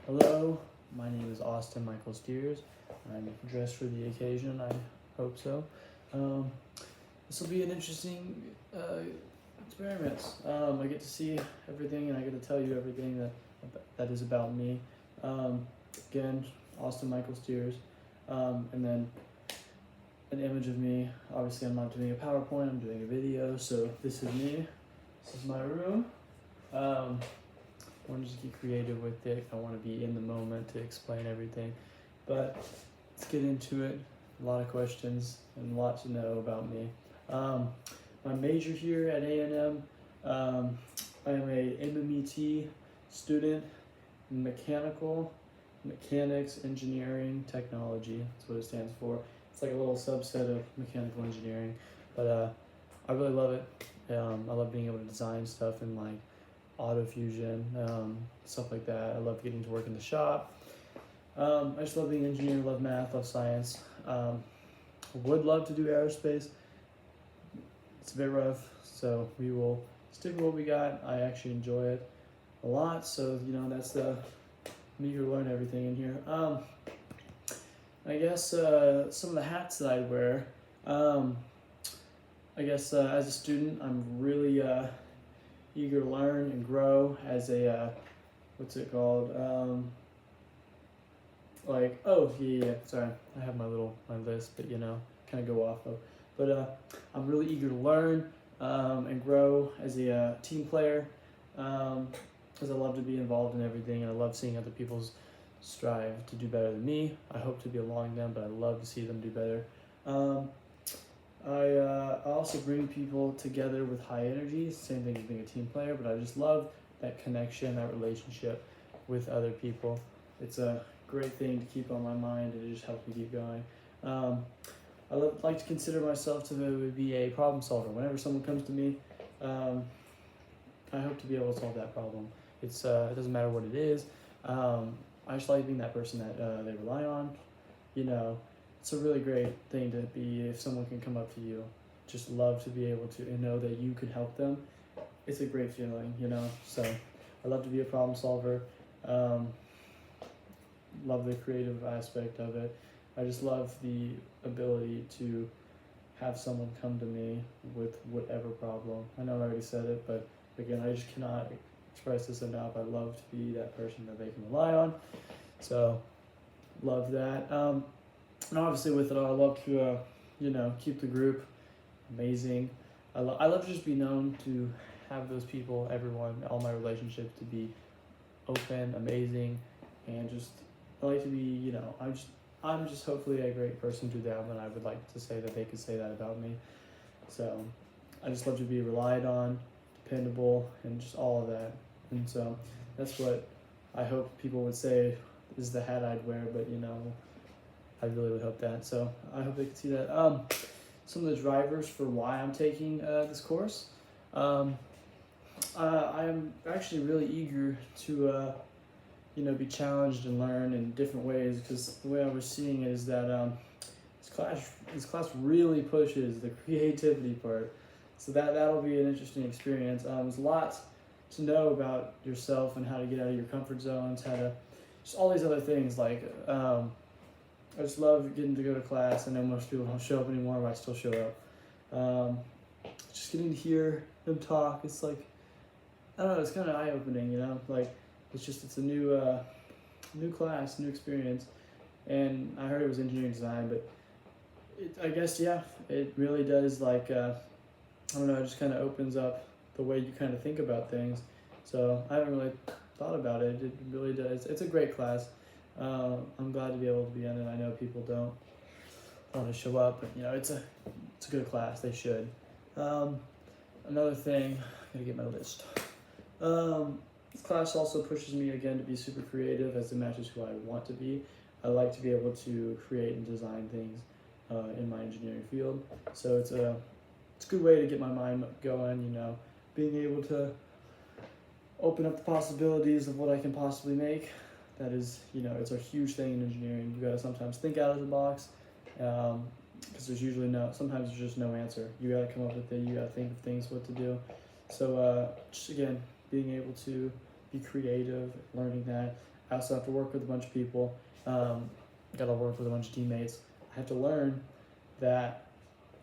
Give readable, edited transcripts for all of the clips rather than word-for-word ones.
Hello, my name is Austin Michael Steers. I'm dressed for the occasion, I hope so. Um, this will be an interesting experiment. I get to see everything and I get to tell you everything that is about me. Again, Austin Michael Steers. And then an image of me. Obviously, I'm not doing a PowerPoint, I'm doing a video, so this is me. This is my room. I want to just get creative with it. I want to be in the moment to explain everything. But let's get into it. A lot of questions and a lot to know about me. My major here at A&M, I am a MMET student in mechanics, engineering, technology. That's what it stands for. It's like a little subset of mechanical engineering. But I really love it. I love being able to design stuff in like auto fusion, stuff like that. I love getting to work in the shop. I just love being an engineer, love math, love science. Would love to do aerospace. It's a bit rough, so we will stick with what we got. I actually enjoy it a lot, so that's the me who learn everything in here. I guess some of the hats that I wear. I guess as a student, I'm really eager to learn and grow as a what's it called? Sorry, I have my list, but kind of go off of. But I'm really eager to learn and grow as a team player, because I love to be involved in everything, and I love seeing other people's strive to do better than me. I hope to be along them, but I love to see them do better. I also bring people together with high energy, same thing as being a team player, but I just love that connection, that relationship with other people. It's a great thing to keep on my mind, and it just helps me keep going. I like to consider myself to be a problem solver. Whenever someone comes to me, I hope to be able to solve that problem. It doesn't matter what it is. I just like being that person that they rely on. It's a really great thing to be if someone can come up to you. Just love to be able to know that you can help them. It's a great feeling, So I love to be a problem solver. Love the creative aspect of it. I just love the ability to have someone come to me with whatever problem. I know I already said it, but again, I just cannot express this enough. I love to be that person that they can rely on. So love that. And obviously with it all, I love to, keep the group amazing. I love to just be known to have those people, everyone, all my relationships to be open, amazing, and just, I like to be, I'm just hopefully a great person to them, and I would like to say that they could say that about me. So I just love to be relied on, dependable, and just all of that. And so that's what I hope people would say is the hat I'd wear, but I really would hope that. So I hope they can see that. Some of the drivers for why I'm taking this course. I'm actually really eager to, be challenged and learn in different ways, because the way I was seeing it is that this class really pushes the creativity part. So that'll be an interesting experience. There's lots to know about yourself and how to get out of your comfort zones, how to just all these other things like. I just love getting to go to class. I know most people don't show up anymore, but I still show up. Just getting to hear them talk, it's like, I don't know, it's kind of eye-opening, like it's a new class, new experience. And I heard it was engineering design, but I guess, it really does, like, I don't know, it just kind of opens up the way you kind of think about things. So I haven't really thought about it. It really does. It's a great class. I'm glad to be able to be in it. I know people don't want to show up, but it's a good class. They should. Another thing, I gotta get my list. This class also pushes me again to be super creative, as it matches who I want to be. I like to be able to create and design things in my engineering field. So it's a good way to get my mind going. Being able to open up the possibilities of what I can possibly make. That is, it's a huge thing in engineering. You gotta sometimes think out of the box, because there's usually sometimes there's just no answer. You gotta come up with it, you gotta think of things, what to do. So just again, being able to be creative, learning that. I also have to work with a bunch of people. Got to work with a bunch of teammates. I have to learn that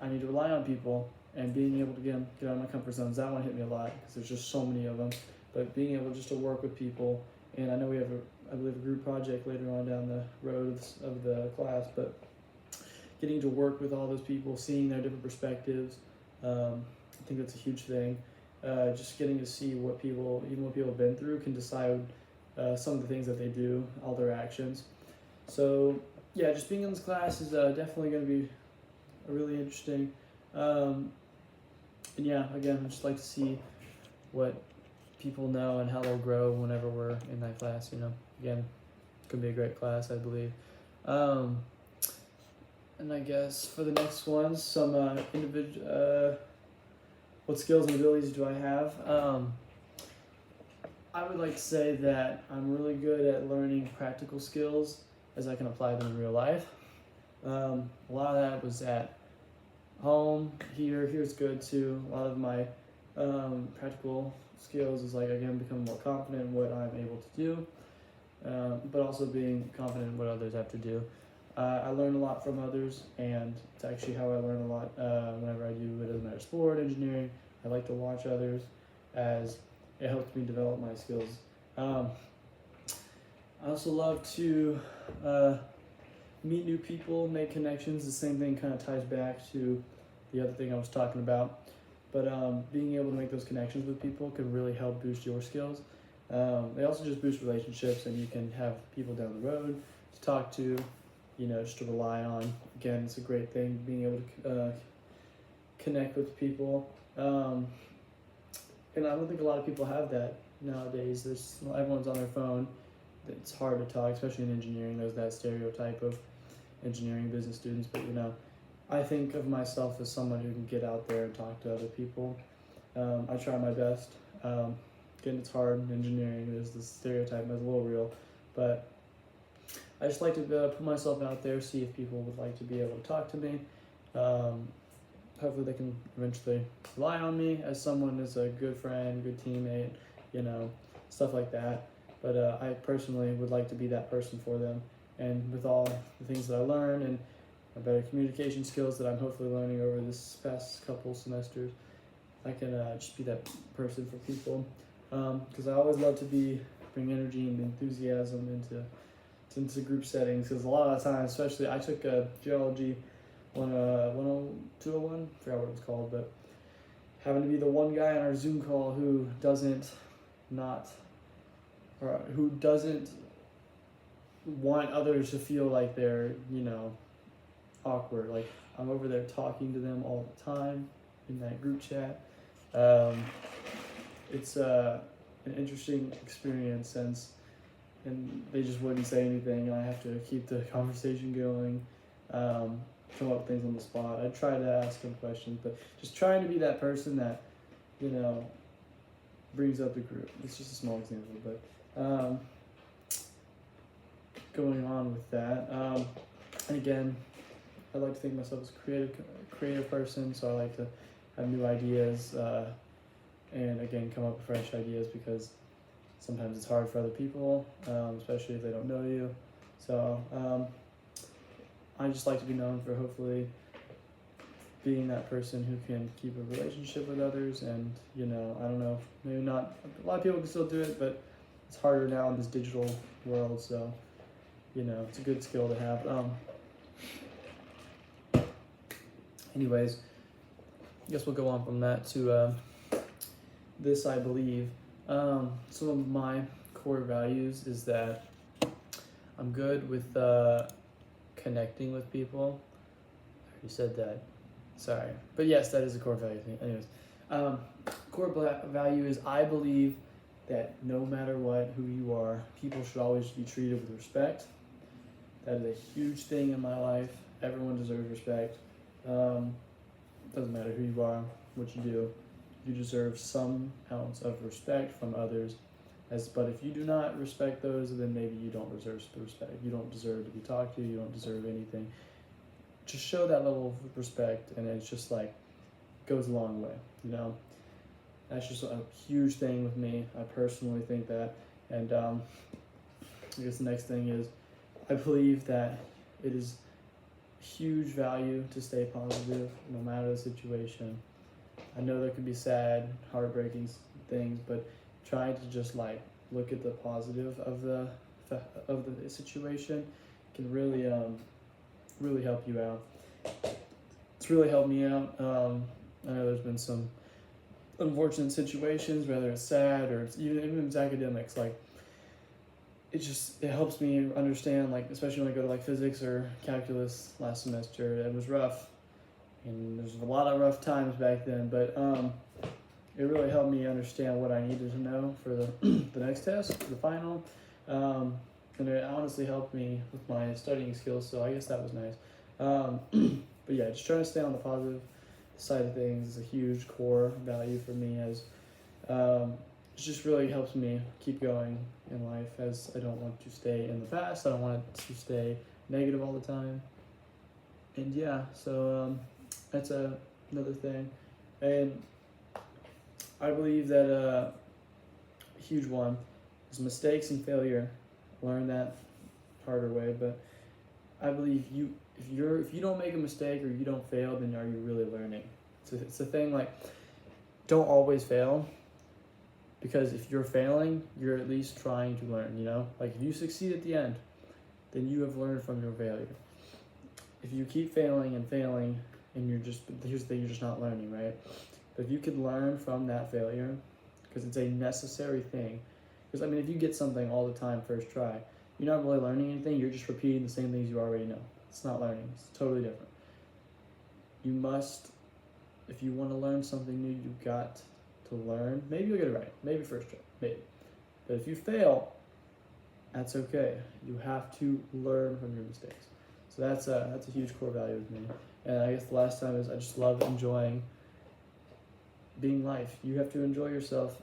I need to rely on people, and being able to get out of my comfort zones. That one hit me a lot because there's just so many of them. But being able just to work with people, and I know we have I believe a group project later on down the road of the class, but getting to work with all those people, seeing their different perspectives, I think that's a huge thing. Just getting to see what people have been through, can decide some of the things that they do, all their actions. So yeah, just being in this class is definitely going to be really interesting. And yeah, again, I just like to see what people know and how they'll grow whenever we're in that class. Again, it's gonna be a great class, I believe. And I guess for the next ones, some individual. What skills and abilities do I have? I would like to say that I'm really good at learning practical skills as I can apply them in real life. A lot of that was at home. Here's good too. A lot of my practical skills is again becoming more confident in what I'm able to do, but also being confident in what others have to do. I learn a lot from others, and it's actually how I learn a lot whenever I do, it doesn't matter, sport, engineering. I like to watch others as it helps me develop my skills. I also love to meet new people, make connections. The same thing kind of ties back to the other thing I was talking about. But being able to make those connections with people can really help boost your skills. They also just boost relationships, and you can have people down the road to talk to, just to rely on. Again, it's a great thing, being able to connect with people. And I don't think a lot of people have that nowadays. Everyone's on their phone. It's hard to talk, especially in engineering. There's that stereotype of engineering business students, but I think of myself as someone who can get out there and talk to other people. I try my best. Again, it's hard in engineering. There's this stereotype that's a little real, but I just like to put myself out there, see if people would like to be able to talk to me. Hopefully they can eventually rely on me as someone as a good friend, good teammate, stuff like that. But I personally would like to be that person for them. And with all the things that I learn and my better communication skills that I'm hopefully learning over this past couple semesters, I can just be that person for people. Because I always love to bring energy and enthusiasm into group settings. Because a lot of the times, especially I took geology 201, forgot what it was called, but having to be the one guy on our Zoom call who doesn't want others to feel like they're, awkward. I'm over there talking to them all the time in that group chat. It's an interesting experience, and they just wouldn't say anything, and I have to keep the conversation going, come up with things on the spot. I try to ask them questions, but just trying to be that person that, brings up the group. It's just a small example, but going on with that, and again, I like to think of myself as a creative person, so I like to have new ideas, and again, come up with fresh ideas, because sometimes it's hard for other people, especially if they don't know you. So I just like to be known for hopefully being that person who can keep a relationship with others, and I don't know, maybe not, a lot of people can still do it, but it's harder now in this digital world, so it's a good skill to have. Anyways, I guess we'll go on from that to this, I believe. Some of my core values is that I'm good with connecting with people. I already said that. Sorry. But yes, that is a core value thing. Anyways, core value is I believe that no matter who you are, people should always be treated with respect. That is a huge thing in my life. Everyone deserves respect. Doesn't matter who you are, what you do. You deserve some ounce of respect from others. But if you do not respect those, then maybe you don't deserve respect. You don't deserve to be talked to. You don't deserve anything. Just show that level of respect, and it's just goes a long way. That's just a huge thing with me. I personally think that, and I guess the next thing is I believe that it is huge value to stay positive no matter the situation. I know there could be sad, heartbreaking things, but trying to just like look at the positive of the situation can really really help you out. It's really helped me out. I know there's been some unfortunate situations, whether it's sad or it's even it's academics. Like it helps me understand, like especially when I go to like physics or calculus last semester. It was rough, and there's a lot of rough times back then, but it really helped me understand what I needed to know for the next test, the final, and it honestly helped me with my studying skills. So I guess that was nice. But yeah, just trying to stay on the positive side of things is a huge core value for me, as it just really helps me keep going in life, as I don't want to stay in the past. I don't want it to stay negative all the time. And yeah, so that's another thing. And I believe that a huge one is mistakes and failure. Learn that harder way, but I believe if you don't make a mistake or you don't fail, then are you really learning? It's a thing, like, don't always fail, because if you're failing, you're at least trying to learn, you know? Like, if you succeed at the end, then you have learned from your failure. If you keep failing and failing, and here's the thing, you're just not learning, right? But if you could learn from that failure, because it's a necessary thing. Because, I mean, if you get something all the time first try, you're not really learning anything, you're just repeating the same things you already know. It's not learning, it's totally different. You must, if you want to learn something new, you've got to learn. Maybe you'll get it right, maybe first try, maybe. But if you fail, that's okay. You have to learn from your mistakes. So that's a huge core value with me. And I guess the last time is I just love enjoying being life. You have to enjoy yourself.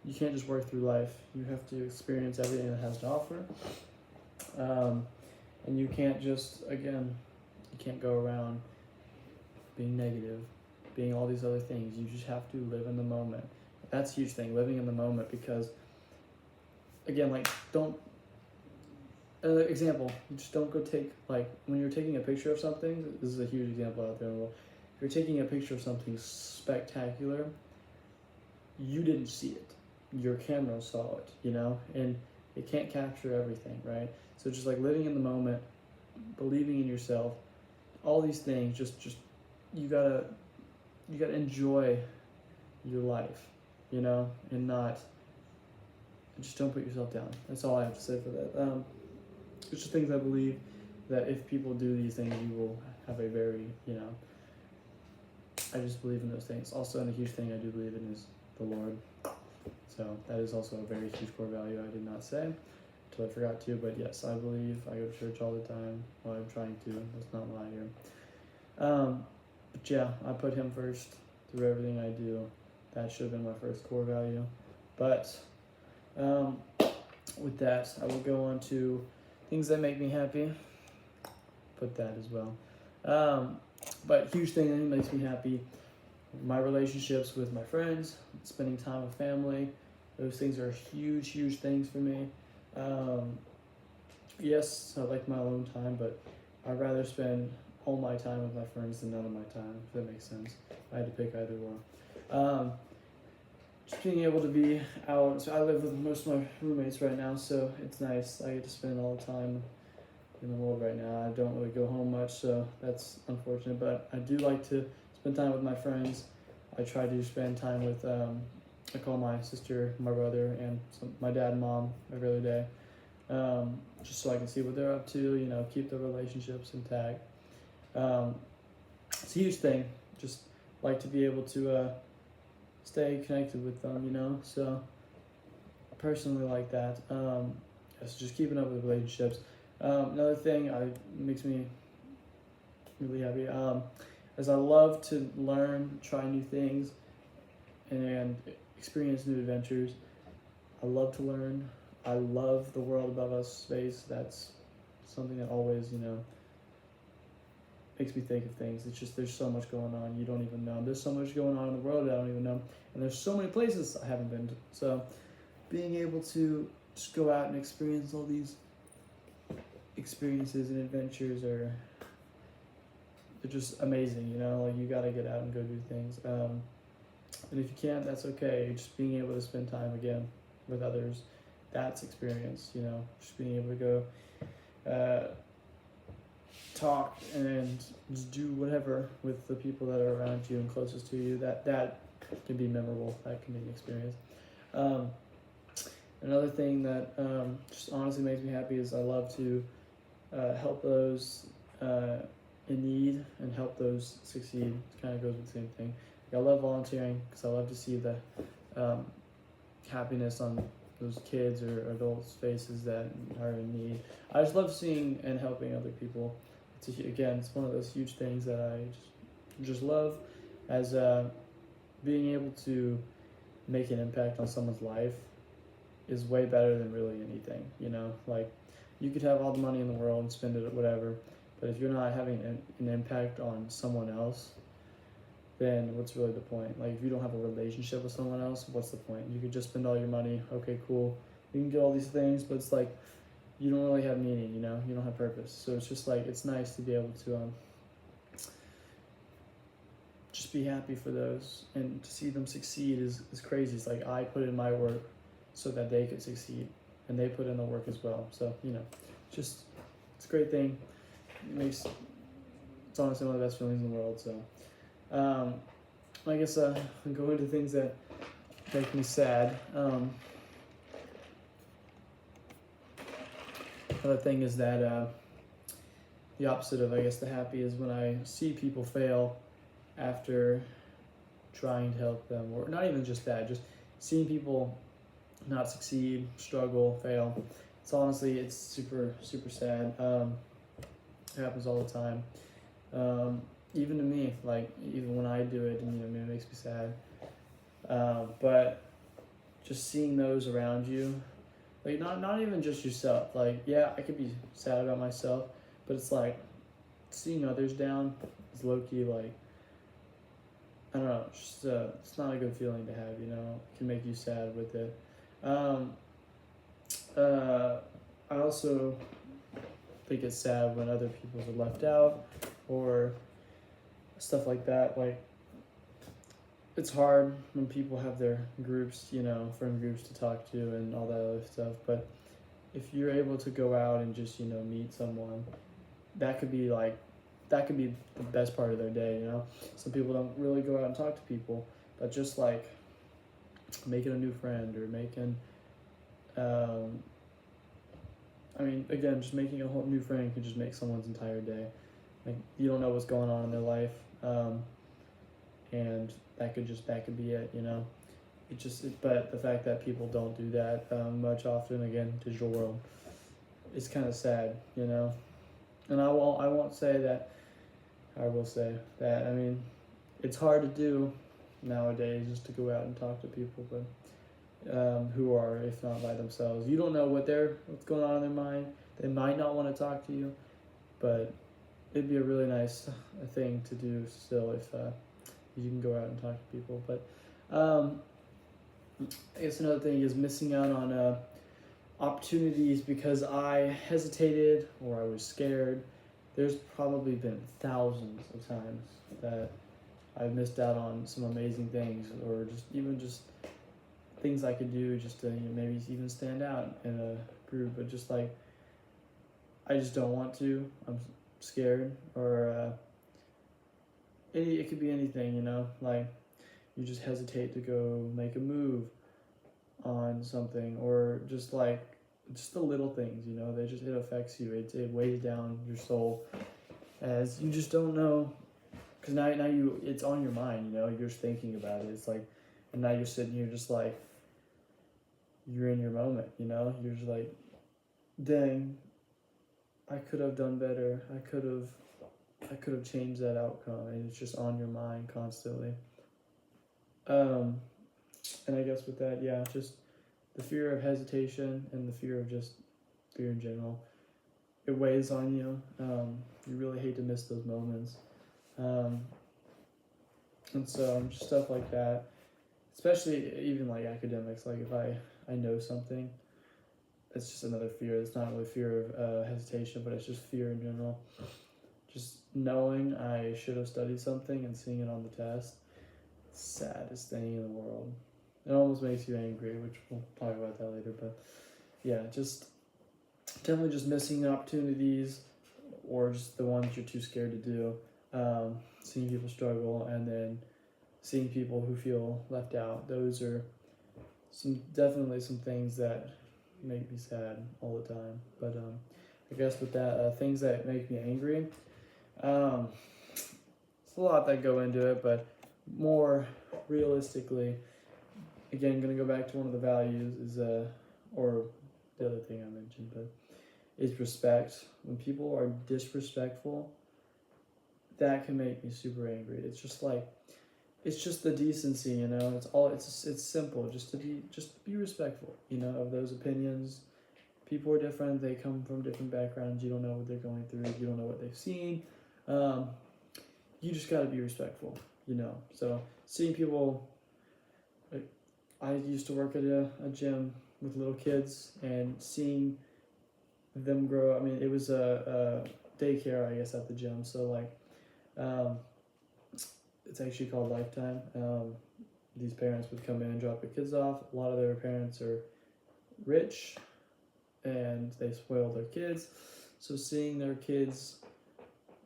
You can't just work through life. You have to experience everything it has to offer. And you can't just, again, you can't go around being negative, being all these other things. You just have to live in the moment. That's a huge thing, living in the moment, because, again, like, example, you just don't go take, like, when you're taking a picture of something, this is a huge example out there in the world. If you're taking a picture of something spectacular, you didn't see it. Your camera saw it, you know, and it can't capture everything, right? So just like living in the moment, believing in yourself, all these things, just you gotta enjoy your life, you know, and just don't put yourself down. That's all I have to say for that. It's just things I believe that if people do these things, you will have a very, you know, I just believe in those things. Also, and a huge thing I do believe in is the Lord. So that is also a very huge core value I did not say until I forgot to. But yes, I believe. I go to church all the time. Well, I'm trying to. Let's not lie here. But yeah, I put Him first through everything I do. That should have been my first core value. But with that, I will go on to things that make me happy. Put that as well. But huge thing that makes me happy, my relationships with my friends, spending time with family. Those things are huge, huge things for me. Yes, I like my alone time, but I'd rather spend all my time with my friends than none of my time, if that makes sense. I had to pick either one. Just being able to be out. So I live with most of my roommates right now, so it's nice. I get to spend all the time in the world right now. I don't really go home much, so that's unfortunate, but I do like to spend time with my friends. I try to spend time with, I call my sister, my brother, and my dad and mom every other day, just so I can see what they're up to, you know, keep the relationships intact. It's a huge thing, just like to be able to stay connected with them, you know, so I personally like that. So just keeping up with relationships. Another thing makes me really happy is I love to learn, try new things, and experience new adventures. I love to learn. I love the world above us, space. That's something that always, you know, makes me think of things. It's just there's so much going on you don't even know. There's so much going on in the world I don't even know, and there's so many places I haven't been to. So being able to just go out and experience all these experiences and adventures are they're just amazing, you know, like you gotta get out and go do things. And if you can't, that's okay. Just being able to spend time again with others, that's experience, you know, just being able to go talk and just do whatever with the people that are around you and closest to you, that can be memorable, that can be an experience. Another thing that just honestly makes me happy is I love to help those in need and help those succeed. It kind of goes with the same thing. Like, I love volunteering because I love to see the happiness on those kids or adults' faces that are in need. I just love seeing and helping other people. It's one of those huge things that I just love, as being able to make an impact on someone's life is way better than really anything, you know. Like, you could have all the money in the world and spend it at whatever, but if you're not having an impact on someone else, then what's really the point? Like, if you don't have a relationship with someone else, what's the point? You could just spend all your money, okay, cool, you can get all these things, but it's like, you don't really have meaning, you know, you don't have purpose. So it's just like, it's nice to be able to just be happy for those, and to see them succeed is crazy. It's like, I put in my work so that they could succeed, and they put in the work as well. So, you know, it's a great thing. It's honestly one of the best feelings in the world. So I guess I'll go into things that make me sad. Another thing is that the opposite of, I guess, the happy is when I see people fail after trying to help them, or not even just that, just seeing people not succeed, struggle, fail. It's super, super sad. It happens all the time. Even to me, like, even when I do it, and, you know, it makes me sad. But just seeing those around you, like, not even just yourself. Like, yeah, I could be sad about myself, but it's like seeing others down is low-key, like, I don't know, it's not a good feeling to have, you know. It can make you sad with it. I also think it's sad when other people are left out or stuff like that. Like, it's hard when people have their groups, you know, friend groups to talk to and all that other stuff. But if you're able to go out and just, you know, meet someone, that could be the best part of their day, you know. Some people don't really go out and talk to people, but just like making a new friend or making, again, just making a whole new friend can just make someone's entire day. Like, you don't know what's going on in their life, and that could be it, you know. But the fact that people don't do that much often, again, digital world, it's kind of sad, you know. And I won't say that. I will say that, I mean, it's hard to do nowadays, just to go out and talk to people, but who are, if not by themselves. You don't know what's going on in their mind. They might not want to talk to you, but it'd be a really nice thing to do still if you can go out and talk to people. But I guess another thing is missing out on opportunities because I hesitated or I was scared. There's probably been thousands of times that I've missed out on some amazing things, or just things I could do just to, you know, maybe even stand out in a group, but just like, I just don't want to. I'm scared, or it could be anything, you know, like you just hesitate to go make a move on something, or just the little things, you know, it affects you. It weighs down your soul, as you just don't know, because now it's on your mind, you know, you're just thinking about it. It's like, and now you're sitting here just like, you're in your moment, you know, you're just like, dang, I could have done better. I could have changed that outcome, and it's just on your mind constantly. And I guess with that, yeah, just the fear of hesitation and the fear in general, it weighs on you. You really hate to miss those moments. And so just stuff like that, especially even like academics, like if I know something it's just another fear. It's not really fear of hesitation, but it's just fear in general. Just knowing I should have studied something and seeing it on the test, saddest thing in the world. It almost makes you angry, which we'll talk about that later. But yeah, just definitely just missing opportunities, or just the ones you're too scared to do. Seeing people struggle, and then seeing people who feel left out. Those are definitely some things that make me sad all the time. But I guess with that, things that make me angry, it's a lot that go into it, but more realistically, again, gonna go back to one of the values is or the other thing I mentioned, but is respect. When people are disrespectful, that can make me super angry. It's just like, it's just the decency, you know. It's simple, just to be respectful, you know, of those opinions. People are different. They come from different backgrounds. You don't know what they're going through. You don't know what they've seen. You just got to be respectful, you know. So seeing people, like, I used to work at a gym with little kids, and seeing them grow. I mean, it was a daycare, I guess, at the gym. So like, it's actually called Lifetime. These parents would come in and drop their kids off. A lot of their parents are rich, and they spoil their kids. So seeing their kids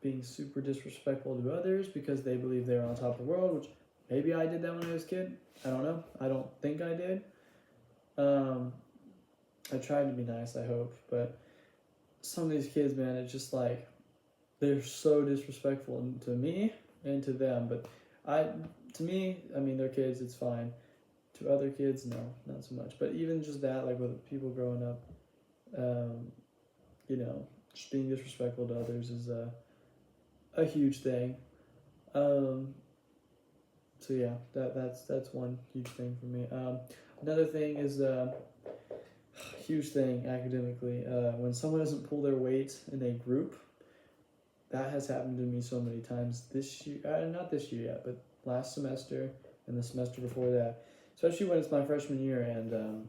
being super disrespectful to others because they believe they're on top of the world, which maybe I did that when I was a kid. I don't know. I don't think I did. I tried to be nice, I hope. But some of these kids, man, it's just like, they're so disrespectful to me and to them. But to me, I mean, they're kids, it's fine. To other kids, no, not so much. But even just that, like with people growing up, you know, just being disrespectful to others is a huge thing. So yeah, that's one huge thing for me. Another thing is huge thing academically. When someone doesn't pull their weight in a group, that has happened to me so many times this year. Not this year yet, but last semester and the semester before that. Especially when it's my freshman year, and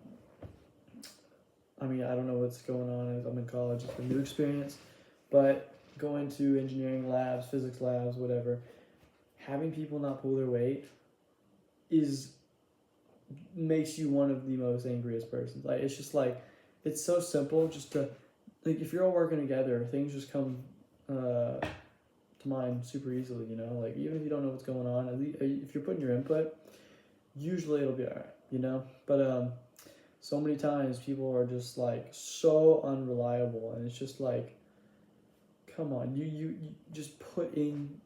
I mean, I don't know what's going on as I'm in college. It's a new experience, but going to engineering labs, physics labs, whatever, having people not pull their weight makes you one of the most angriest persons. Like, it's just like, it's so simple just to, like, if you're all working together, things just come to mind super easily, you know. Like, even if you don't know what's going on, at least if you're putting your input, usually it'll be alright, you know. But so many times people are just like so unreliable, and it's just like, come on, you just put in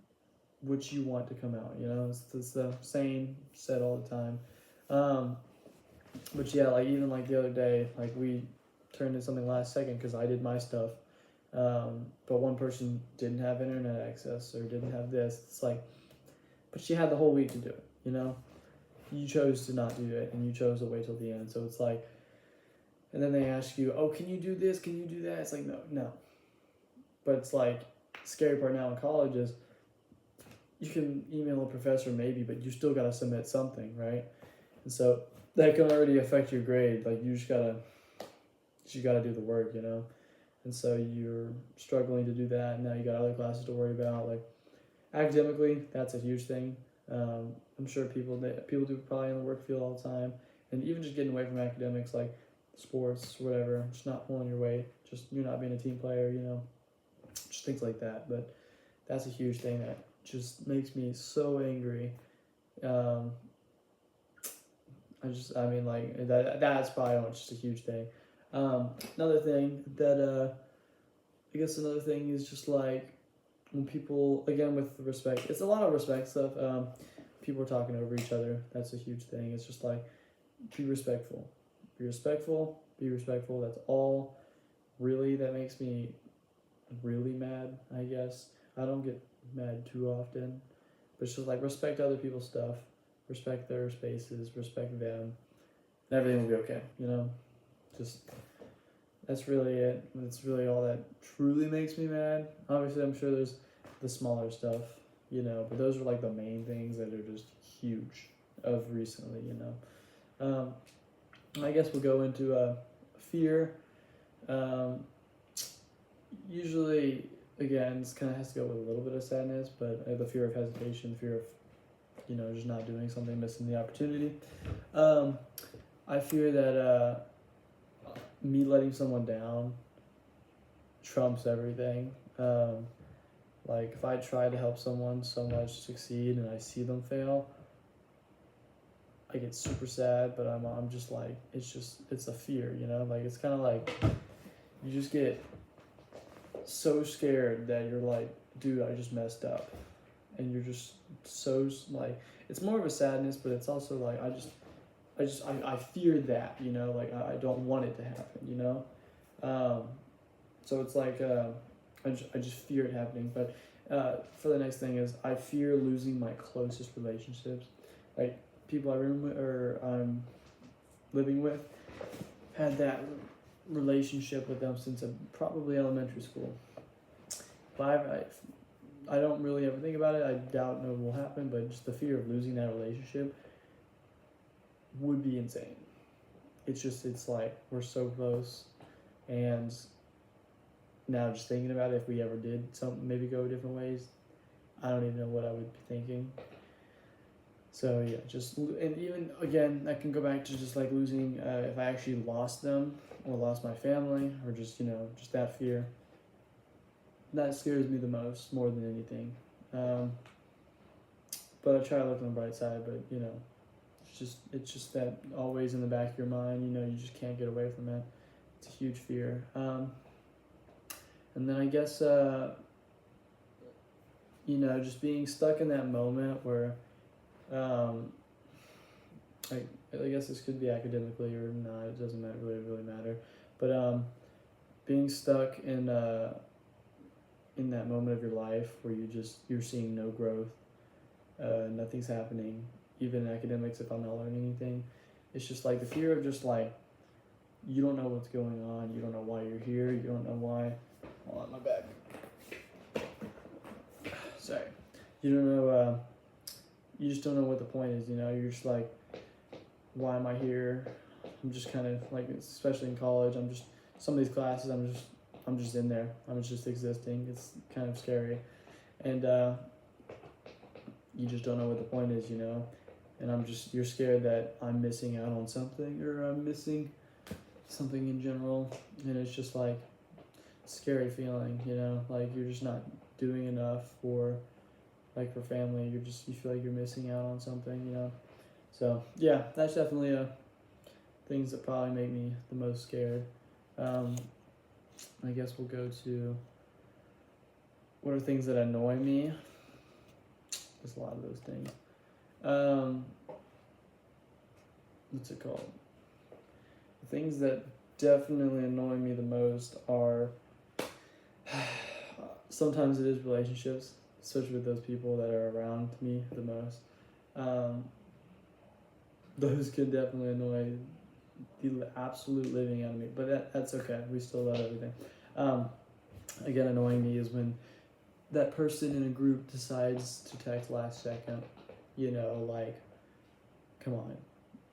what you want to come out, you know. It's the same said all the time. But yeah, like even like the other day, like we turned in something last second because I did my stuff, but one person didn't have internet access or didn't have this. It's like, but she had the whole week to do it, you know. You chose to not do it, and you chose to wait till the end. So it's like, and then they ask you, oh, can you do this? Can you do that? It's like, no. But it's like, the scary part now in college is you can email a professor maybe, but you still got to submit something, right? And so that can already affect your grade. Like, you gotta do the work, you know. And so you're struggling to do that, and now you got other classes to worry about. Like, academically, that's a huge thing. I'm sure people do probably in the work field all the time, and even just getting away from academics, like sports, whatever, just not pulling your weight, just you're not being a team player, you know, just things like that. But that's a huge thing that just makes me so angry. That's probably just a huge thing. Another thing that I guess another thing is just like when people, again with respect, it's a lot of respect stuff. People are talking over each other. That's a huge thing. It's just like, be respectful. Be respectful. Be respectful. That's all really that makes me really mad, I guess. I don't get mad too often, but it's just like, respect other people's stuff. Respect their spaces. Respect them. And everything will be okay, you know? Just, that's really it. That's really all that truly makes me mad. Obviously, I'm sure there's the smaller stuff, you know, but those are like the main things that are just huge of recently, you know. I guess we'll go into fear. Um, Usually, again, this kind of has to go with a little bit of sadness, but the fear of hesitation, the fear of, just not doing something, missing the opportunity. I fear that me letting someone down trumps everything. Like if I try to help someone so much succeed and I see them fail, I get super sad, but I'm just like, it's a fear, like it's kind of like you just get so scared that you're like, dude, I just messed up, and you're just so like, it's more of a sadness, but it's also like I fear that, like I don't want it to happen, so it's like I just fear it happening. But for the next thing is I fear losing my closest relationships, like people I'm living with, had that relationship with them since probably elementary school. But I don't really ever think about it. I doubt it will happen, but just the fear of losing that relationship would be insane. It's like we're so close, and now just thinking about it, if we ever did maybe go different ways, I don't even know what I would be thinking. So yeah, and even again, that can go back to just like losing, if I actually lost them or lost my family, or just that fear. That scares me the most, more than anything. But I try to look on the bright side. But it's just that always in the back of your mind. You just can't get away from it. It's a huge fear. And then I guess just being stuck in that moment where, I guess this could be academically or not. It doesn't really matter. But being stuck in that moment of your life where you're seeing no growth, nothing's happening, even in academics. If I'm not learning anything, it's just like the fear of just like you don't know what's going on, you don't know why you're here, you don't know why. Hold on, my back. Sorry, you don't know. You just don't know what the point is. You're just like, why am I here? I'm just kind of like, especially in college, some of these classes, I'm just in there. I'm just existing. It's kind of scary. And you just don't know what the point is, and you're scared that I'm missing out on something, or I'm missing something in general. And it's just like a scary feeling, like you're just not doing enough for family. You feel like you're missing out on something, So yeah, that's definitely things that probably make me the most scared. I guess we'll go to what are things that annoy me. There's a lot of those things. What's it called? The things that definitely annoy me the most are sometimes it is relationships, especially with those people that are around me the most. Those can definitely annoy the absolute living out of me, but that's okay. We still love everything. Again, annoying me is when that person in a group decides to text last second. Like, come on,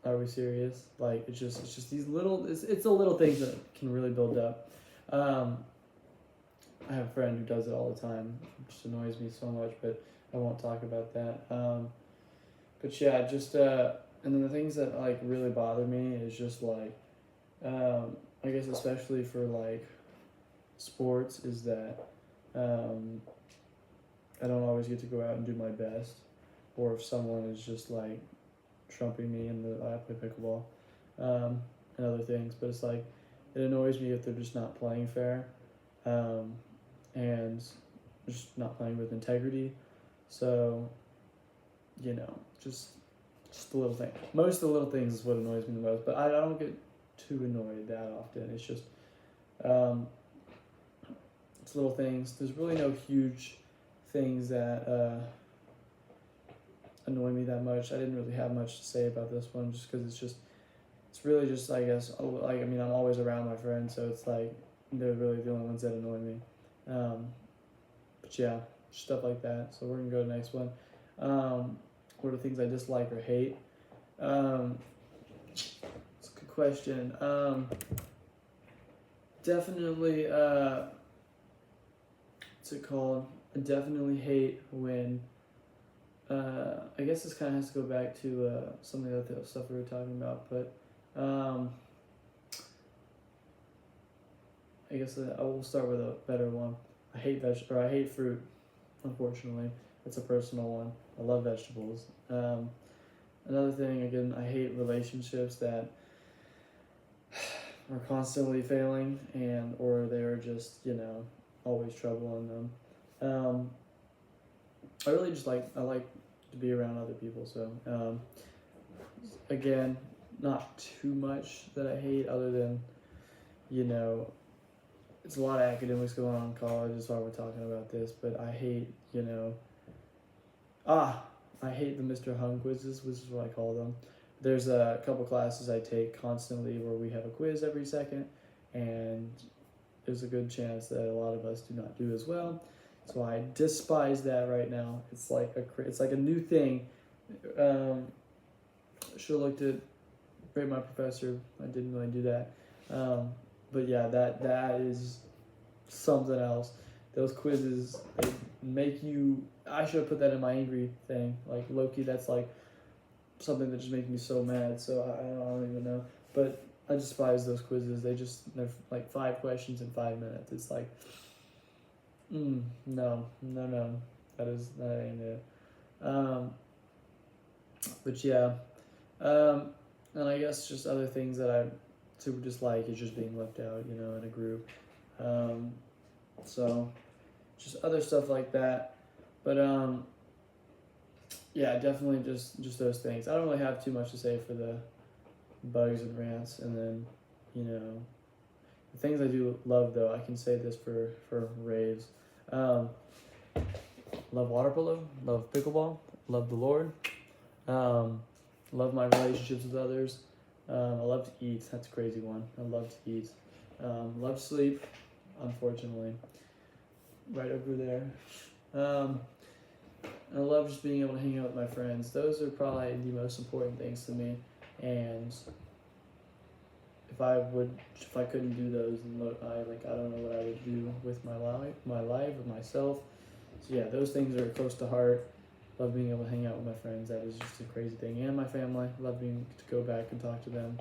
are we serious? Like, it's just these little. It's the little things that can really build up. I have a friend who does it all the time. It just annoys me so much, but I won't talk about that. But yeah, just and then the things that like really bother me is just like, I guess especially for like sports, is that I don't always get to go out and do my best, or if someone is just like trumping me I play pickleball, and other things. But it's like it annoys me if they're just not playing fair, and just not playing with integrity. So, just the little thing. Most of the little things is what annoys me the most, but I don't get too annoyed that often. It's just, it's little things. There's really no huge things that annoy me that much. I didn't really have much to say about this one, just because it's really just, I guess, I'm always around my friends, so it's like they're really the only ones that annoy me. But yeah, stuff like that. So we're gonna go to the next one. What are things I dislike or hate? It's a good question. definitely, what's it called? I definitely hate when, I guess this kind of has to go back to some of the other stuff we were talking about, but I guess I will start with a better one. I hate I hate fruit, unfortunately. It's a personal one. I love vegetables. Another thing, again, I hate relationships that are constantly failing or they're just, always trouble in them. I really just I like to be around other people, so again, not too much that I hate other than, it's a lot of academics going on in college, that's why we're talking about this, but I hate, I hate the Mr. Hung quizzes, which is what I call them. There's a couple classes I take constantly where we have a quiz every second, and there's a good chance that a lot of us do not do as well. So I despise that right now. It's like a new thing. Should have looked at Rate My Professor. I didn't really do that. But yeah, that is something else. Those quizzes, they make you. I should have put that in my angry thing. Like low-key, that's like something that just makes me so mad. So I don't even know. But I despise those quizzes. They're like 5 questions in 5 minutes. It's like, no. That ain't it. But yeah. And I guess just other things that I super dislike is just being left out, in a group. So just other stuff like that. But yeah, definitely just those things. I don't really have too much to say for the bugs and rants, and then, the things I do love though, I can say this for raves. Love water polo, love pickleball, love the Lord, love my relationships with others. I love to eat. That's a crazy one. I love to eat. Love sleep, unfortunately. Right over there. I love just being able to hang out with my friends. Those are probably the most important things to me. And if I couldn't do those, I don't know what I would do with my life, with myself. So yeah, those things are close to heart. Love being able to hang out with my friends. That is just a crazy thing. And my family. Love being to go back and talk to them.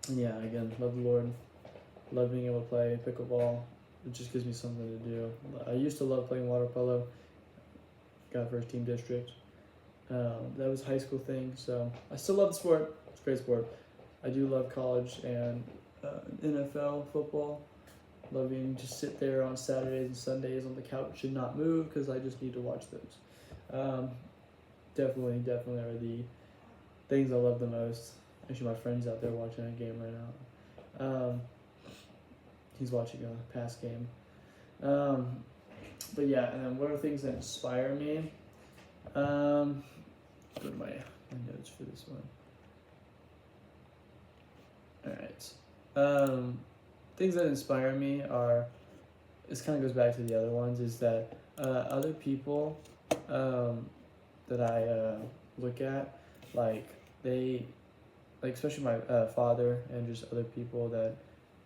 Yeah, again, love the Lord. Love being able to play pickleball. It just gives me something to do. I used to love playing water polo. Got first team district. That was a high school thing. So I still love the sport. It's a great sport. I do love college and NFL football. Love being just sit there on Saturdays and Sundays on the couch and not move because I just need to watch those. Definitely are the things I love the most. Actually, my friend's out there watching a game right now. He's watching a past game. But yeah, and then what are things that inspire me? Go to my notes for this one. Alright. Things that inspire me are, this kind of goes back to the other ones, is that other people that I look at, especially my father and just other people that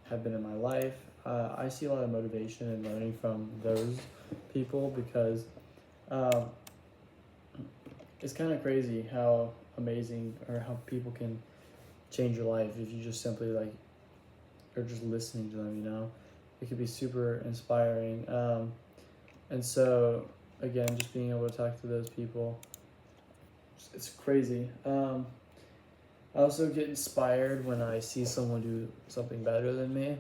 have been in my life, I see a lot of motivation and learning from those people because it's kind of crazy how amazing or how people can change your life if you just simply or just listening to them, It could be super inspiring. And so, again, just being able to talk to those people, it's crazy. I also get inspired when I see someone do something better than me,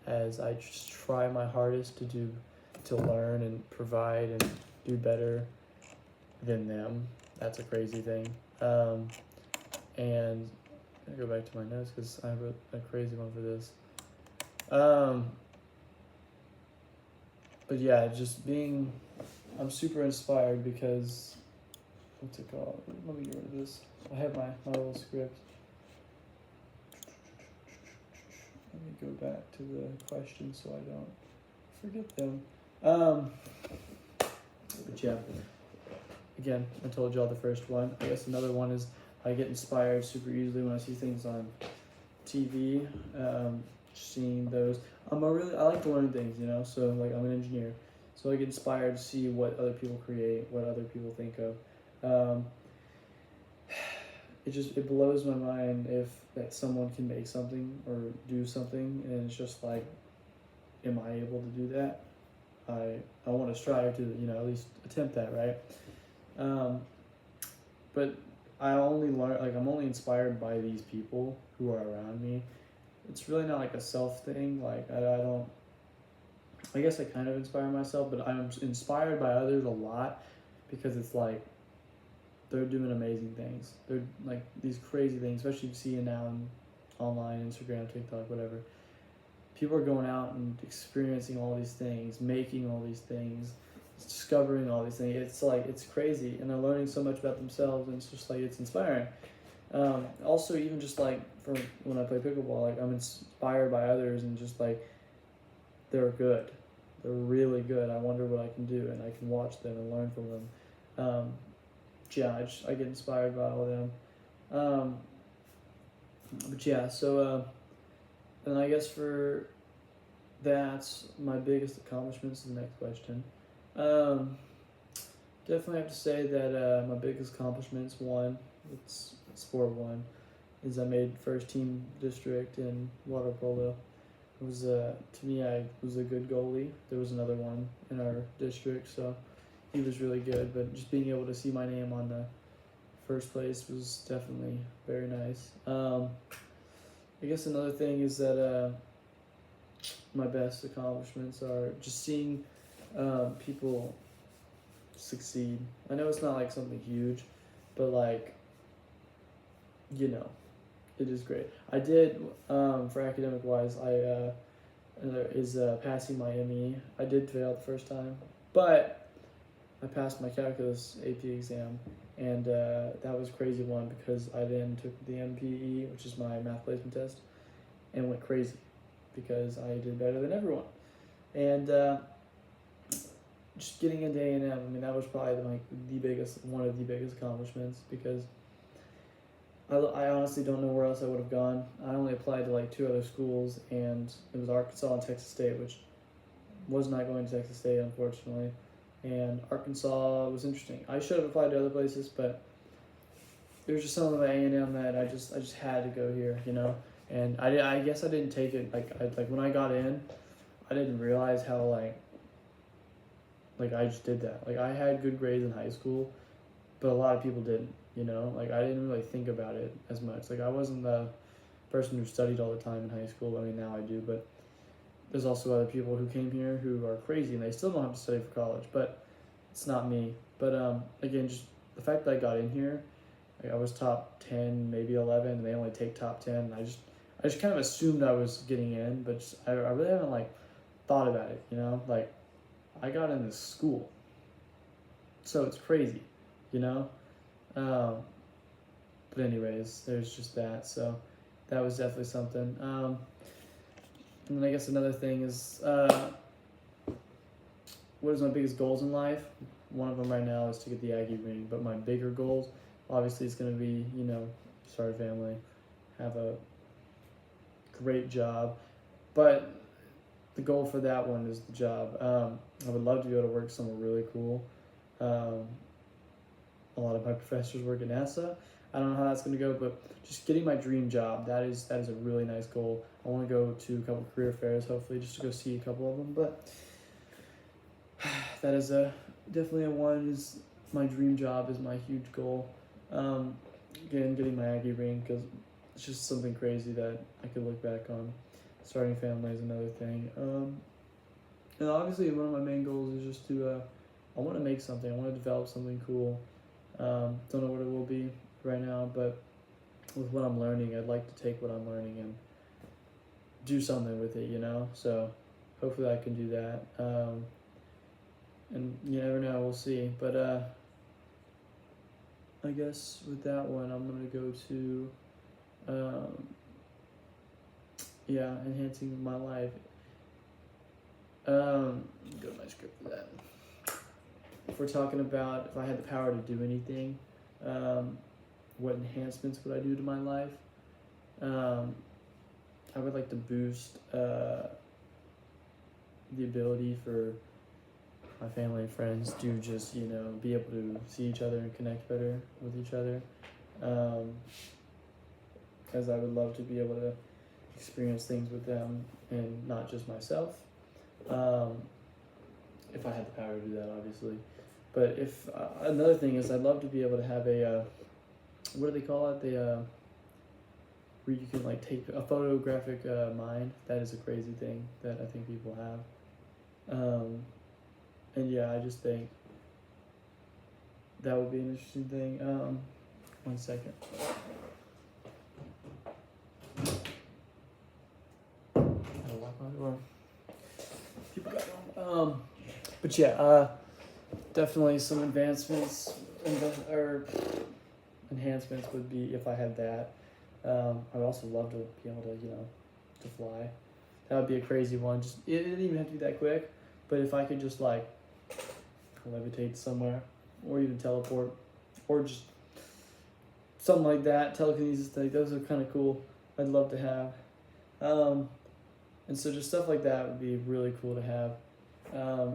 as I just try my hardest to learn and provide and do better than them. That's a crazy thing. And I go back to my notes because I wrote a crazy one for this. But yeah, I'm super inspired because, what's it called? Let me get rid of this. I have my little script. Let me go back to the questions so I don't forget them. But yeah, again, I told y'all the first one. I guess another one is I get inspired super easily when I see things on TV. seeing those. I like to learn things, you know. So like I'm an engineer, so I get inspired to see what other people create, what other people think of. Um, it blows my mind if that someone can make something or do something, and it's just like, am I able to do that? I want to strive to, you know, at least attempt that, right? But I only learn, like, I'm only inspired by these people who are around me. It's really not like a self thing. Like, I don't, I guess I kind of inspire myself, but I'm inspired by others a lot because it's like they're doing amazing things. They're like these crazy things, especially you see it now in online, Instagram, TikTok, whatever. People are going out and experiencing all these things, making all these things, discovering all these things. It's like, it's crazy, and they're learning so much about themselves, and it's just like, it's inspiring. Also, even just like for when I play pickleball, like I'm inspired by others, and just like they're good, they're really good. I wonder what I can do, and I can watch them and learn from them. Yeah, I get inspired by all of them. But yeah, so and I guess for that's my biggest accomplishments is the next question. Definitely have to say that my biggest accomplishments, one, it's sport one, is I made first team district in water polo. It was to me, I was a good goalie. There was another one in our district, so he was really good. But just being able to see my name on the first place was definitely very nice. I guess another thing is that my best accomplishments are just seeing people succeed. I know it's not like something huge, but like, you know, it is great. I did for academic wise, is passing my ME. I did fail the first time, but I passed my calculus AP exam, and that was a crazy one because I then took the MPE, which is my math placement test, and went crazy because I did better than everyone. And just getting into A&M, I mean, that was probably one of the biggest accomplishments because I honestly don't know where else I would have gone. I only applied to like 2 other schools, and it was Arkansas and Texas State, which was not going to Texas State, unfortunately. And Arkansas was interesting. I should have applied to other places, but there was just something about A&M that I just had to go here, you know. And I guess I didn't take it like when I got in, I didn't realize how like I just did that. Like I had good grades in high school, but a lot of people didn't, you know. Like I didn't really think about it as much. Like I wasn't the person who studied all the time in high school. I mean, now I do, but there's also other people who came here who are crazy and they still don't have to study for college, but it's not me. But again, just the fact that I got in here, like I was top 10, maybe 11, and they only take top 10. And I just kind of assumed I was getting in, but I really haven't like thought about it, you know. Like I got in this school, so it's crazy, you know. But anyways, there's just that. So that was definitely something. And then I guess another thing is, what is my biggest goals in life? One of them right now is to get the Aggie ring, but my bigger goals, obviously, is going to be, you know, start a family, have a great job. But the goal for that one is the job. I would love to be able to work somewhere really cool. A lot of my professors work at NASA. I don't know how that's going to go, but just getting my dream job, that is a really nice goal. I want to go to a couple of career fairs, hopefully, just to go see a couple of them. But that is definitely a one. Is my dream job is my huge goal. Again, getting my Aggie ring, because it's just something crazy that I could look back on. Starting family is another thing. And obviously, one of my main goals is just to, I want to make something. I want to develop something cool. Don't know what it will be right now, but with what I'm learning, I'd like to take what I'm learning and do something with it, you know? So hopefully I can do that. And you never know, we'll see. But I guess with that one, I'm going to go to, enhancing my life. Go to my script for that. If we're talking about if I had the power to do anything, what enhancements would I do to my life? I would like to boost the ability for my family and friends to just, you know, be able to see each other and connect better with each other. As I would love to be able to experience things with them and not just myself. If I had the power to do that, obviously. But if another thing is, I'd love to be able to have a what do they call it? The where you can like take a photographic mind. That is a crazy thing that I think people have. And yeah, I just think that would be an interesting thing. 1 second. Gotta lock my door. People got home. But yeah, definitely some advancements or enhancements would be if I had that. I'd also love to be able to, you know, to fly. That would be a crazy one. Just it didn't even have to be that quick, but if I could just like levitate somewhere, or even teleport, or just something like that, telekinesis, like those are kind of cool. I'd love to have. And so just stuff like that would be really cool to have.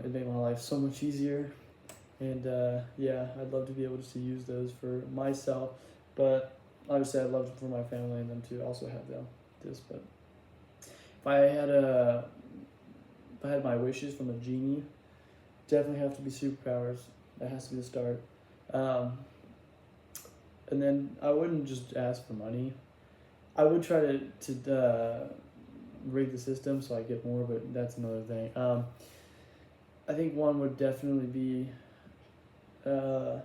It'd make my life so much easier. And yeah, I'd love to be able to use those for myself, but obviously I'd love for my family and them to also have this. But if I had my wishes from a genie, definitely have to be superpowers. That has to be the start. And then I wouldn't just ask for money. I would try to rig the system so I get more, but that's another thing. I think one would definitely be because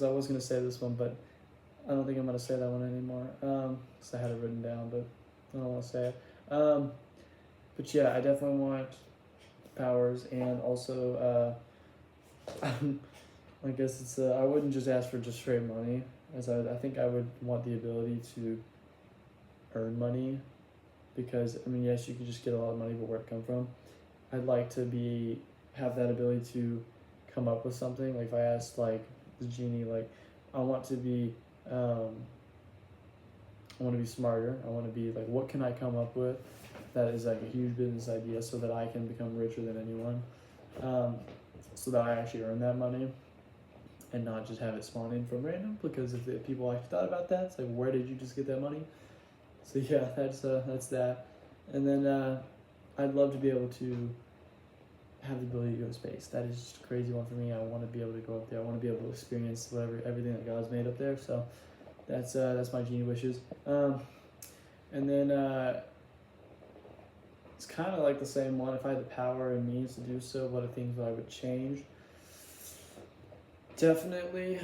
I was gonna say this one, but I don't think I'm gonna say that one anymore. Because I had it written down, but I don't want to say it. But yeah, I definitely want powers, and also I guess it's I wouldn't just ask for just straight money, as I think I would want the ability to earn money, because I mean, yes, you could just get a lot of money, but where it come from? I'd like to have that ability to come up with something. Like if I asked like the genie, like I want to be smarter. I want to be like, what can I come up with that is like a huge business idea so that I can become richer than anyone, so that I actually earn that money and not just have it spawn in from random, because if people actually thought about that, it's like, where did you just get that money? So yeah, that's that. And then I'd love to be able to have the ability to go to space. That is just a crazy one for me. I want to be able to go up there. I want to be able to experience everything that God's made up there. So that's my genie wishes. And then it's kind of like the same one. If I had the power and means to do so, what are things that I would change? Definitely,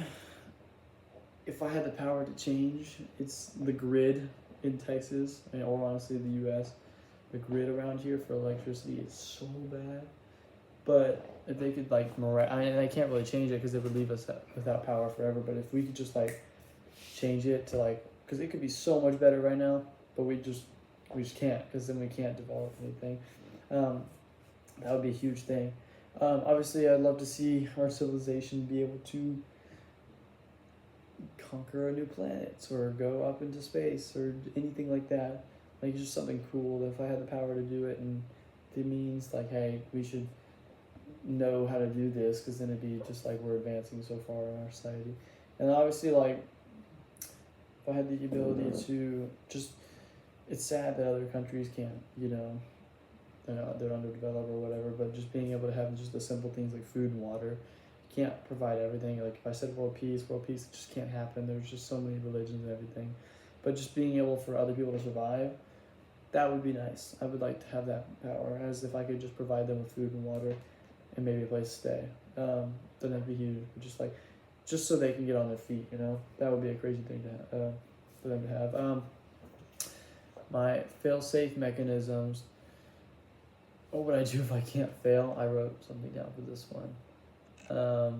if I had the power to change, it's the grid in Texas, or honestly the U.S. The grid around here for electricity is so bad. But if they could like, I can't really change it because it would leave us without power forever. But if we could just like change it to like, because it could be so much better right now, but we just can't, because then we can't develop anything. That would be a huge thing. Obviously, I'd love to see our civilization be able to conquer a new planet or go up into space or anything like that. Like, it's just something cool that if I had the power to do it, and it means like, hey, we should know how to do this, because then it'd be just like we're advancing so far in our society. And obviously, like, if I had the ability to just, it's sad that other countries can't, you know, they're underdeveloped or whatever, but just being able to have just the simple things like food and water. You can't provide everything. Like if I said world peace, it just can't happen. There's just so many religions and everything. But just being able for other people to survive, that would be nice. I would like to have that power, as if I could just provide them with food and water and maybe a place to stay. Then that'd be huge. Just so they can get on their feet, you know? That would be a crazy thing to for them to have. My fail-safe mechanisms. What would I do if I can't fail? I wrote something down for this one. I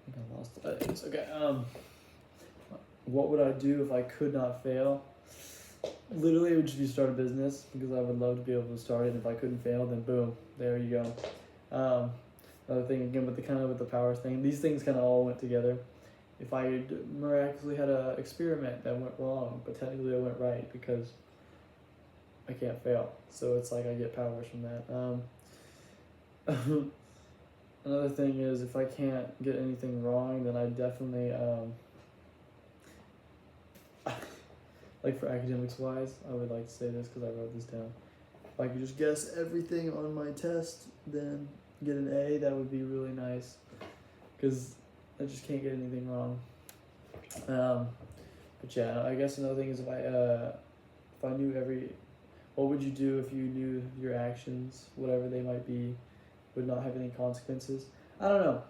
think I lost it. It's okay. What would I do if I could not fail? Literally, it would just be start a business, because I would love to be able to start it. If I couldn't fail, then boom, there you go. Another thing again with the powers thing. These things kind of all went together. If I miraculously had an experiment that went wrong, but technically it went right because I can't fail. So it's like I get powers from that. Another thing is if I can't get anything wrong, then I definitely like for academics wise, I would like to say this because I wrote this down. If I could just guess everything on my test, then get an A, that would be really nice. Because I just can't get anything wrong. But yeah, I guess another thing is if I knew what would you do if you knew your actions, whatever they might be, would not have any consequences? I don't know.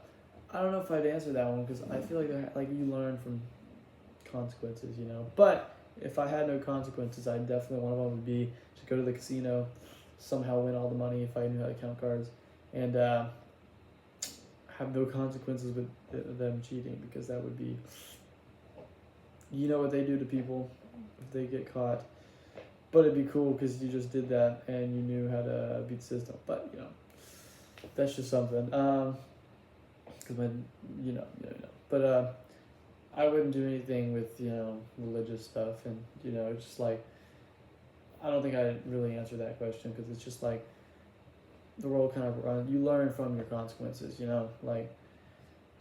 I don't know if I'd answer that one because I feel like you learn from consequences, you know. But if I had no consequences, I definitely one of them would be to go to the casino, somehow win all the money if I knew how to count cards, and have no consequences with them cheating, because that would be, you know what they do to people if they get caught. But it'd be cool because you just did that and you knew how to beat the system. But you know, that's just something. Because But I wouldn't do anything with religious stuff, and it's just like I don't think I'd really answer that question because it's just like the world kind of runs. You learn from your consequences, like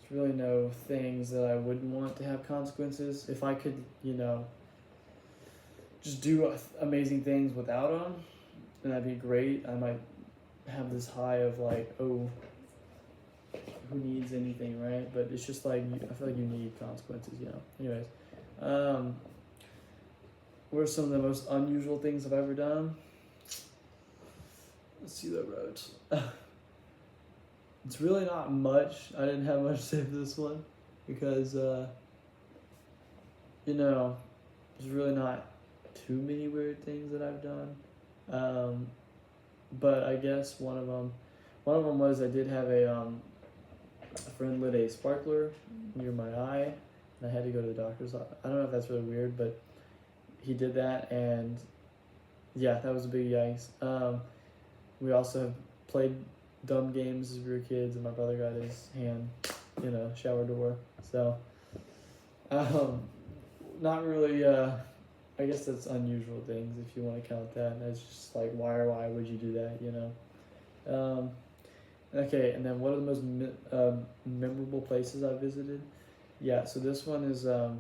there's really no things that I wouldn't want to have consequences. If I could, just do amazing things without them, then that'd be great. I might have this high of like, oh, who needs anything, right? But it's just like, I feel like you need consequences, Anyways, what are some of the most unusual things I've ever done? Let's see what I wrote. It's really not much. I didn't have much to say for this one because, there's really not too many weird things that I've done. But I guess one of them was I did have a friend lit a sparkler near my eye, and I had to go to the doctor's. I don't know if that's really weird, but he did that, and yeah, that was a big yikes. We also have played dumb games as we were kids, and my brother got his hand in a shower door. So, not really. I guess that's unusual things if you want to count that. That's just like why would you do that? Okay, and then what are the most memorable places I visited? Yeah, so this one is I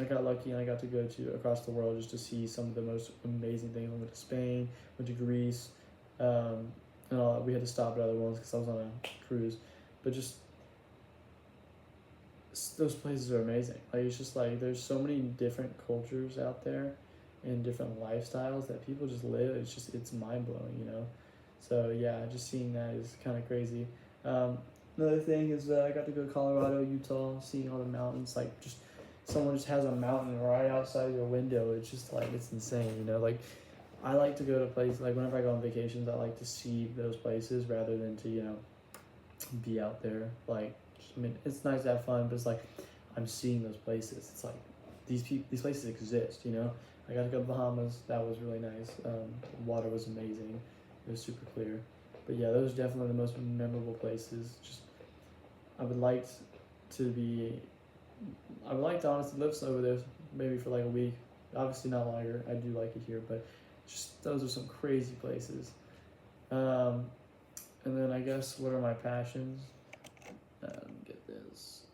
got lucky and I got to go to across the world just to see some of the most amazing things. I went to Spain, went to Greece, and all that. We had to stop at other ones because I was on a cruise, but just those places are amazing. Like it's just like there's so many different cultures out there and different lifestyles that people just live. It's mind blowing, So yeah, just seeing that is kind of crazy. Another thing is I got to go to Colorado, Utah, seeing all the mountains. Like just someone just has a mountain right outside your window. It's just like it's insane, Like I like to go to places like whenever I go on vacations, I like to see those places rather than to be out there. Like it's nice to have fun, but it's like I'm seeing those places. It's like these places exist, I got to go to Bahamas. That was really nice. Water was amazing. It was super clear. But yeah, those are definitely the most memorable places. Just I would like to honestly live over there maybe for like a week. Obviously not longer. I do like it here, but just those are some crazy places. And then I guess what are my passions? Get this.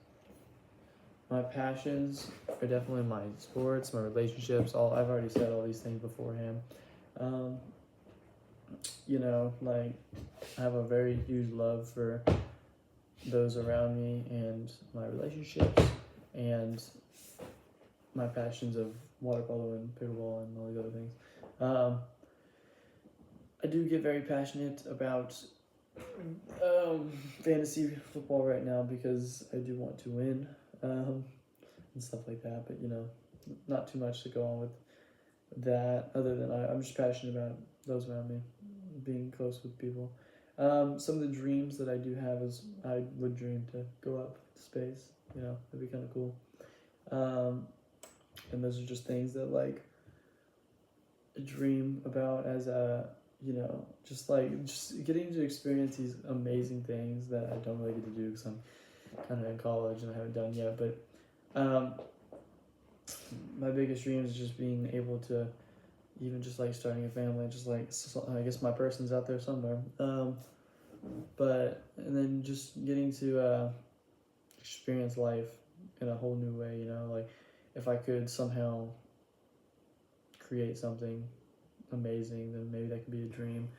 My passions are definitely my sports, my relationships. I've already said all these things beforehand. Like I have a very huge love for those around me and my relationships and my passions of water polo and pickleball and all these other things. I do get very passionate about fantasy football right now because I do want to win and stuff like that, but not too much to go on with that other than I'm just passionate about those around me, being close with people. Some of the dreams that I do have is I would dream to go up to space, that'd be kind of cool. And those are just things that like I dream about as just getting to experience these amazing things that I don't really get to do because I'm kind of in college and I haven't done yet. But my biggest dream is just being able to even just like starting a family, just like, so I guess my person's out there somewhere. And then just getting to experience life in a whole new way, like if I could somehow create something amazing, then maybe that could be a dream.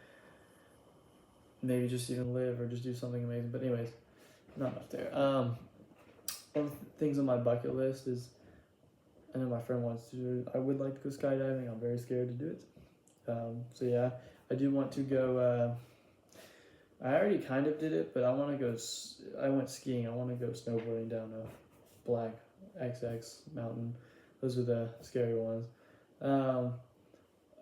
Maybe just even live or just do something amazing. But anyways, not enough there. One of the things on my bucket list is, I know my friend wants to do it. I would like to go skydiving. I'm very scared to do it. So yeah, I do want to go. I already kind of did it, but I want to go. I went skiing. I want to go snowboarding down a black XX mountain. Those are the scary ones.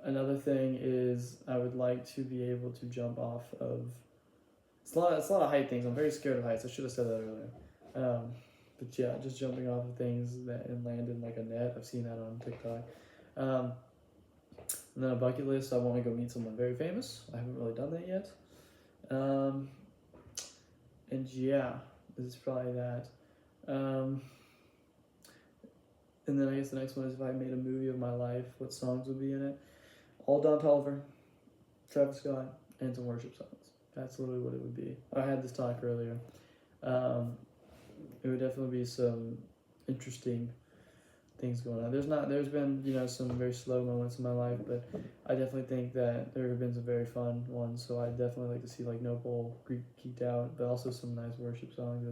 Another thing is I would like to be able to jump off of. It's a lot of height things. I'm very scared of heights. I should have said that earlier. But yeah, just jumping off of things and land in like a net. I've seen that on TikTok. And then a bucket list. I want to go meet someone very famous. I haven't really done that yet. And yeah, this is probably that. And then I guess the next one is if I made a movie of my life, what songs would be in it? All Don Toliver, Travis Scott, and some worship songs. That's literally what it would be. I had this talk earlier. It would definitely be some interesting things going on. There's been, some very slow moments in my life, but I definitely think that there have been some very fun ones. So I definitely like to see like No Bull, Geeked Out, but also some nice worship songs.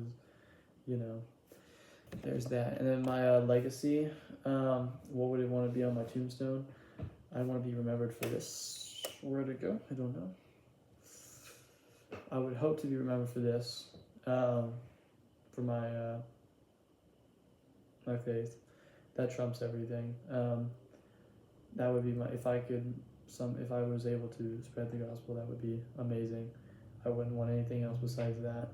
There's that. And then my legacy. What would it want to be on my tombstone? I want to be remembered for this. Where'd it go? I don't know. I would hope to be remembered for this. For my my faith. That trumps everything. That would be if I was able to spread the gospel, that would be amazing. I wouldn't want anything else besides that.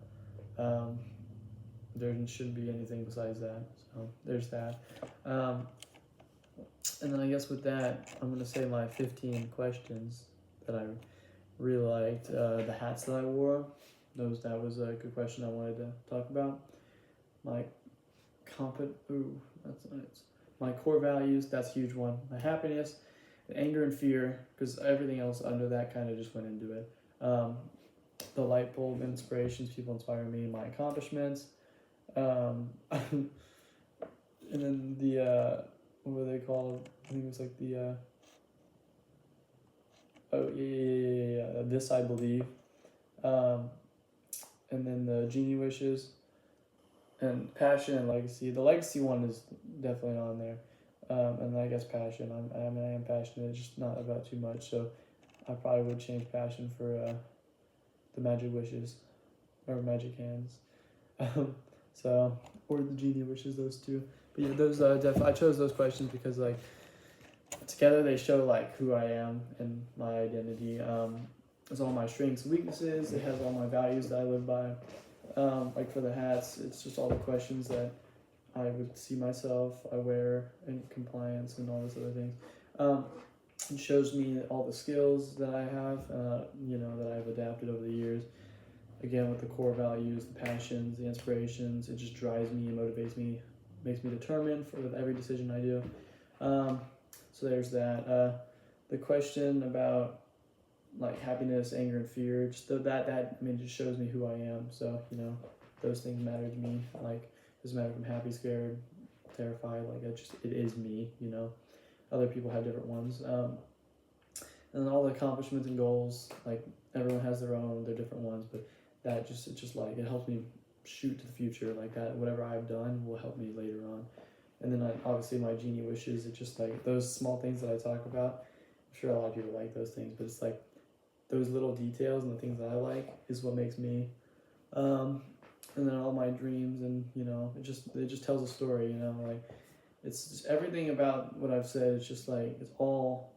There shouldn't be anything besides that. So there's that. And then I guess with that, I'm going to say my 15 questions that I really liked. The hats that I wore, that was a good question I wanted to talk about. My that's nice. My core values, that's a huge one. My happiness, anger and fear, because everything else under that kind of just went into it. The light bulb inspirations, people inspire me, my accomplishments. And then the, what were they called? I think it was like the, This I Believe. And then the Genie Wishes. And passion and legacy. The legacy one is definitely on there. And then I guess passion. I am passionate, just not about too much. So I probably would change passion for the magic wishes or magic hands. Or the genie wishes, those two. But yeah, those I chose those questions because like together they show like who I am and my identity. It's all my strengths and weaknesses. It has all my values that I live by. Like for the hats, it's just all the questions that I would see myself, I wear in compliance and all those other things. It shows me all the skills that I have, that I've adapted over the years. Again, with the core values, the passions, the inspirations, it just drives me and motivates me, makes me determined for every decision I do. So there's that. The question about like happiness, anger, and fear, just just shows me who I am. So, those things matter to me. Like, it doesn't matter if I'm happy, scared, terrified, like it is me, Other people have different ones. And then all the accomplishments and goals, like everyone has their different ones, but it helps me shoot to the future like that. Whatever I've done will help me later on. And then obviously my genie wishes, it's just like those small things that I talk about. I'm sure a lot of people like those things, but it's like those little details and the things that I like is what makes me. And then all my dreams and, it just tells a story, like it's just everything about what I've said. It's just like, it's all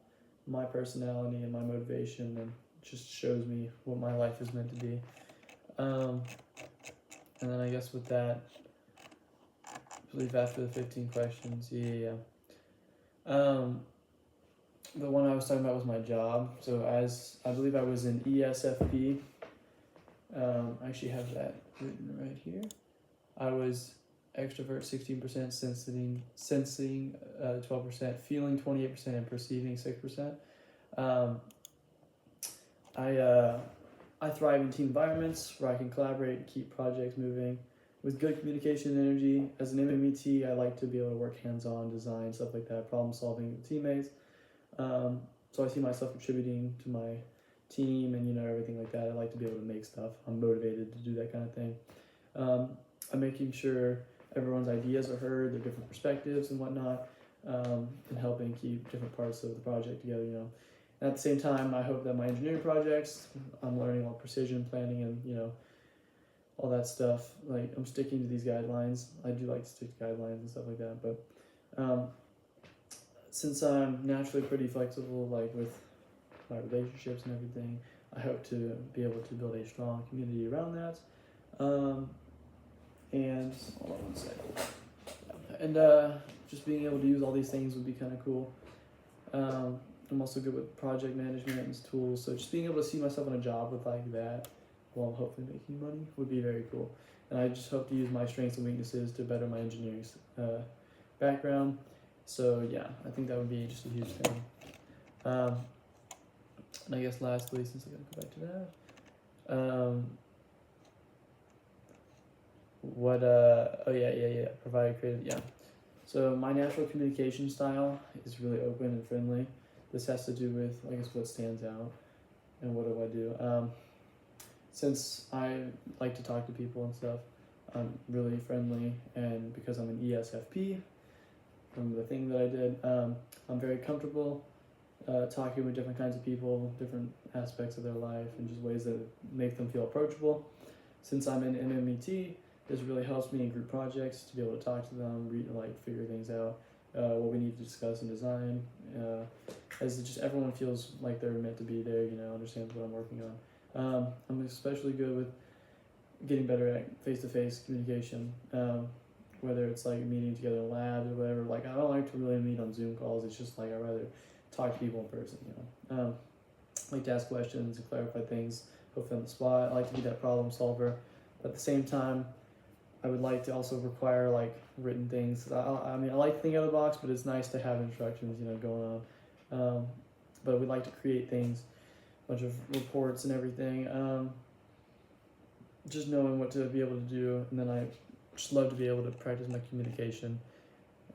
my personality and my motivation, and just shows me what my life is meant to be. And then I guess with that, I believe after the 15 questions, the one I was talking about was my job. So as I believe I was in ESFP. I actually have that written right here. I was extrovert 16%, sensing 12%, feeling 28%, and perceiving 6%. I thrive in team environments where I can collaborate and keep projects moving with good communication and energy. As an MMET, I like to be able to work hands-on, design, stuff like that, problem solving with teammates. So I see myself contributing to my team and everything like that. I like to be able to make stuff. I'm motivated to do that kind of thing. I'm making sure everyone's ideas are heard, their different perspectives and whatnot, and helping keep different parts of the project together. And at the same time, I hope that my engineering projects, I'm learning all precision planning and all that stuff. Like, I'm sticking to these guidelines. I do like to stick to guidelines and stuff like that, but since I'm naturally pretty flexible, like with my relationships and everything, I hope to be able to build a strong community around that. And hold on one second. And just being able to use all these things would be kind of cool. I'm also good with project management and tools, so just being able to see myself in a job with like that while hopefully making money would be very cool. And I just hope to use my strengths and weaknesses to better my engineering background. So yeah, I think that would be just a huge thing. And I guess lastly, since I gotta go back to that, provide creative, So my natural communication style is really open and friendly. This has to do with, I guess, what stands out and what do I do. Since I like to talk to people and stuff, I'm really friendly, and because I'm an ESFP, from the thing that I did, I'm very comfortable talking with different kinds of people, different aspects of their life, and just ways that make them feel approachable. Since I'm in MMET, this really helps me in group projects to be able to talk to them, figure things out, what we need to discuss and design, as just everyone feels like they're meant to be there, understands what I'm working on. I'm especially good with getting better at face-to-face communication, whether it's like meeting together in labs or whatever. Like, I don't like to really meet on Zoom calls. It's just like I'd rather talk to people in person, I like to ask questions and clarify things, hopefully on the spot. I like to be that problem solver. But at the same time, I would like to also require like written things. I like to think out of the box, but it's nice to have instructions, going on. But we like to create things, a bunch of reports and everything. Just knowing what to be able to do, and then I just love to be able to practice my communication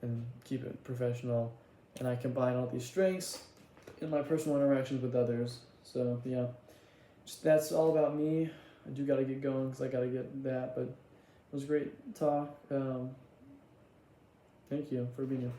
and keep it professional. And I combine all these strengths in my personal interactions with others. So yeah, that's all about me. I do got to get going because I got to get that, but it was a great talk. Thank you for being here.